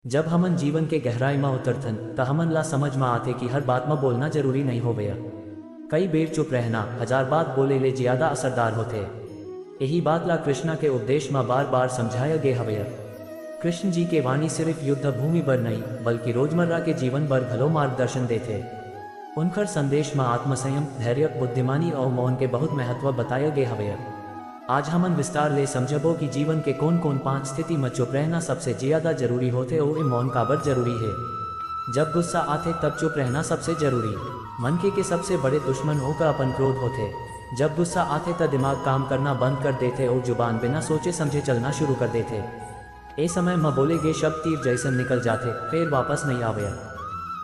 जब हमन जीवन के गहराई में उतरथन त हमन ला समझ में आते कि हर बात में बोलना जरूरी नहीं हो गया। कई बेर चुप रहना हजार बात बोले ले ज्यादा असरदार होते। यही बात ला कृष्णा के उपदेश में बार बार समझाया गया हवय। कृष्ण जी के वाणी सिर्फ युद्ध भूमि पर नहीं बल्कि रोजमर्रा के जीवन पर भलो मार्गदर्शन देते। उनकर संदेश में आत्मसंयम, धैर्य, बुद्धिमानी और मौन के बहुत महत्व बताया गया हवय। आज हमन विस्तार ले समझबो कि जीवन के कौन कौन 5 स्थिति में चुप रहना सबसे ज्यादा जरूरी होते और मौन काबर जरूरी है। जब गुस्सा आते तब चुप रहना सबसे जरूरी। मन के सबसे बड़े दुश्मन होकर अपन क्रोध होते। जब गुस्सा आते तो दिमाग काम करना बंद कर देते और जुबान बिना सोचे समझे चलना शुरू कर देते। ए समय में बोले गए शब्द तीर जैसे निकल जाते, फिर वापस नहीं आवे।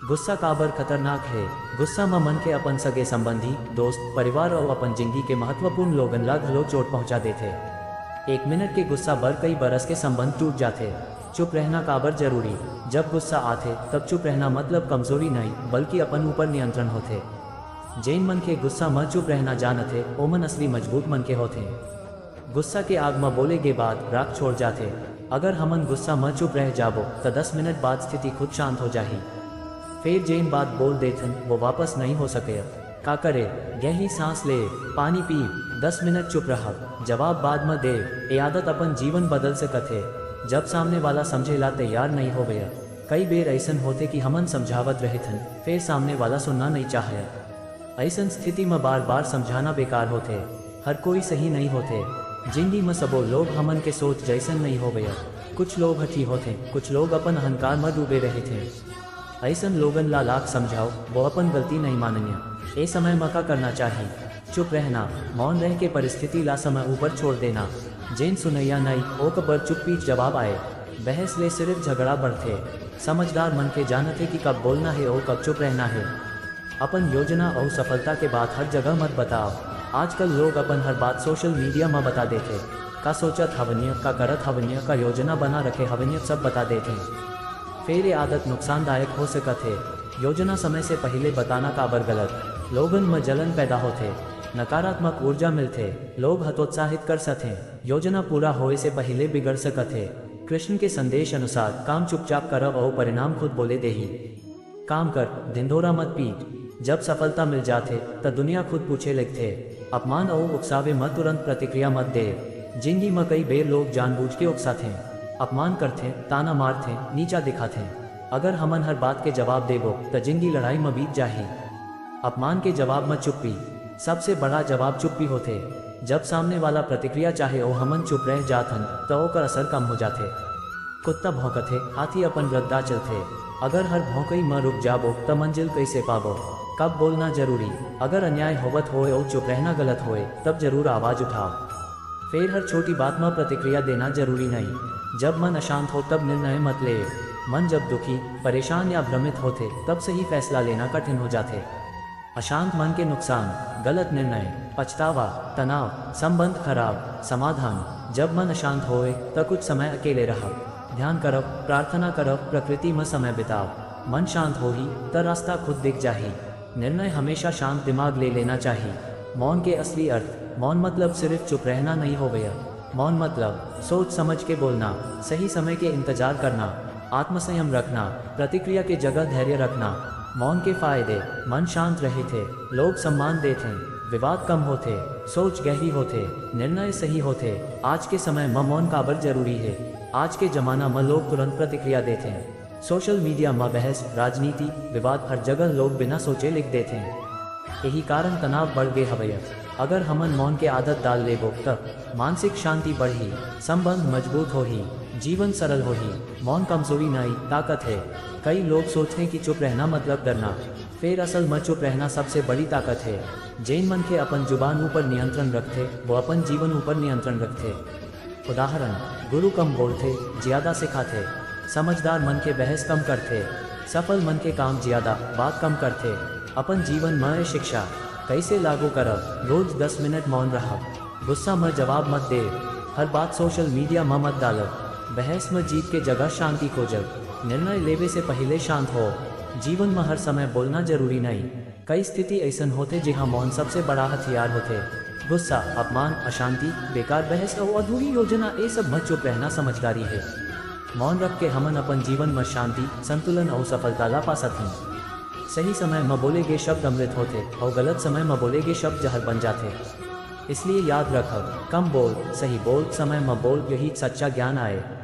गुस्सा काबर खतरनाक है। गुस्सा में मन के अपन सगे संबंधी, दोस्त, परिवार और अपन जिंदगी के महत्वपूर्ण लोगन ला घलो चोट पहुंचा देते। 1 मिनट के गुस्सा बर कई बरस के संबंध टूट जाते। चुप रहना काबर जरूरी। जब गुस्सा आते तब चुप रहना मतलब कमजोरी नहीं बल्कि अपन ऊपर नियंत्रण होते। जैन मन के गुस्सा में चुप रहना जानते ओ मन असली मजबूत मन के होते। गुस्सा के आग में बोले के बाद राग छोड़ जाते। अगर हमन गुस्सा में चुप रह जाबो तो 10 मिनट बाद स्थिति खुद शांत हो जाही। फिर जैन बात बोल देथन वो वापस नहीं हो सके। का करे, गहरी सांस ले, पानी पी, 10 मिनट चुप रहा, जवाब बाद में दे। ये आदत अपन जीवन बदल सकते जब सामने वाला समझेला तैयार नहीं हो गया। कई बेर ऐसन होते कि हमन समझावत रहे थन फिर सामने वाला सुनना नहीं चाहे। ऐसन स्थिति में बार बार समझाना बेकार होते। हर कोई सही नहीं होते। जिंदगी में सबो लोग हमन के सोच जैसन नहीं हो गया। कुछ लोग हठी होते, कुछ लोग अपन अहंकार में डूबे रहे थे। ऐसन लोगन ला लाख समझाओ वो अपन गलती नहीं मानेंगे। ए समय में का करना चाहिए? चुप रहना, मौन रह के परिस्थिति ला समय ऊपर छोड़ देना। जैन सुनैया नहीं ओ कबर चुप्पी जवाब आए। बहस ले सिर्फ झगड़ा बढ़ते। समझदार मन के जानते कि कब बोलना है और कब चुप रहना है। अपन योजना और सफलता के बात हर जगह मत बताओ। आजकल लोग अपन हर बात सोशल मीडिया में बता देते। का सोचत हवन्य, का करत हवन्य, का योजना बना रखे हवन्य सब बता देते। फिर ये आदत नुकसानदायक हो सकते। योजना समय से पहले बताना काबर गलत। लोगन में जलन पैदा होते, नकारात्मक ऊर्जा मिलते, लोग हतोत्साहित कर सके। योजना पूरा होए से पहले बिगड़ सकते। कृष्ण के संदेश अनुसार काम चुपचाप करब और परिणाम खुद बोले देही। काम कर, ढिंढोरा मत पीट। जब सफलता मिल जाते तो दुनिया खुद पूछे लगते। अपमान और उकसावे मत, तुरंत प्रतिक्रिया मत दे। जिंदगी में कई बेर लोग जानबूझ के उकसाते, अपमान करते, ताना मारते, नीचा दिखाते। अगर हमन हर बात के जवाब देबो तो जिंदगी लड़ाई में बीत जाही। अपमान के जवाब में चुप्पी सबसे बड़ा जवाब चुप्पी होते। जब सामने वाला प्रतिक्रिया चाहे और हमन चुप रह जाथन तो ओकर असर कम हो जाते। कुत्ता भौंकते, हाथी अपन रद्दा चलते। अगर हर भौंकई में रुक जाबो तो मंजिल कैसे पाबो? कब बोलना जरूरी? अगर अन्याय होवत होए और चुप रहना गलत होए तब जरूर आवाज उठाओ। फिर हर छोटी बात में प्रतिक्रिया देना जरूरी नहीं। जब मन अशांत हो तब निर्णय मत ले। मन जब दुखी, परेशान या भ्रमित होते तब सही फैसला लेना कठिन हो जाते। अशांत मन के नुकसान, गलत निर्णय, पछतावा, तनाव, संबंध खराब, समाधान। जब मन अशांत होए तो कुछ समय अकेले रहो, ध्यान करब, प्रार्थना करब, प्रकृति में समय बिताओ। मन शांत हो ही तो रास्ता खुद दिख जाही। निर्णय हमेशा शांत दिमाग ले लेना चाहिए। मौन के असली अर्थ, मौन मतलब सिर्फ चुप रहना नहीं हो गया। मौन मतलब सोच समझ के बोलना, सही समय के इंतजार करना, आत्मसंयम रखना, प्रतिक्रिया के जगह धैर्य रखना। मौन के फायदे, मन शांत रहे थे, लोग सम्मान देते, विवाद कम होते, सोच गहरी होते, निर्णय सही होते। आज के समय में मौन काबर जरूरी है। आज के जमाना में लोग तुरंत प्रतिक्रिया देते हैं। सोशल मीडिया में बहस, राजनीति, विवाद हर जगह लोग बिना सोचे लिख देते हैं। यही कारण तनाव बढ़ गए हवय। अगर हमन मौन के आदत डाल लेबो तब मानसिक शांति बढ़ी, संबंध मजबूत हो ही, जीवन सरल हो ही। मौन कमजोरी नहीं ताकत है। कई लोग सोचते कि चुप रहना मतलब डरना, फिर असल में चुप रहना सबसे बड़ी ताकत है। जैन मन के अपन जुबान ऊपर नियंत्रण रखते वो अपन जीवन ऊपर नियंत्रण रखते। उदाहरण, गुरु कम बोलते, ज्यादा सिखाते। समझदार मन के बहस कम करते। सफल मन के काम ज्यादा, बात कम करते। अपन जीवन में शिक्षा कैसे लागू करब? रोज 10 मिनट मौन रहा, गुस्सा में जवाब मत दे, हर बात सोशल मीडिया में मत डालब, बहस में जीत के जगह शांति खोजब, निर्णय लेवे से पहले शांत हो। जीवन में हर समय बोलना जरूरी नहीं। कई स्थिति ऐसन होते जहाँ मौन सबसे बड़ा हथियार होते। गुस्सा, अपमान, अशांति, बेकार बहस और अधूरी योजना, ये सब मत चुप रहना समझदारी है। मौन रख के हमन अपन जीवन में शांति, संतुलन और सफलता ला पा सकथन। सही समय में बोले गए शब्द अमृत होते और गलत समय में बोले गए शब्द जहर बन जाते। इसलिए याद रख, कम बोल, सही बोल, समय में बोल, यही सच्चा ज्ञान आए।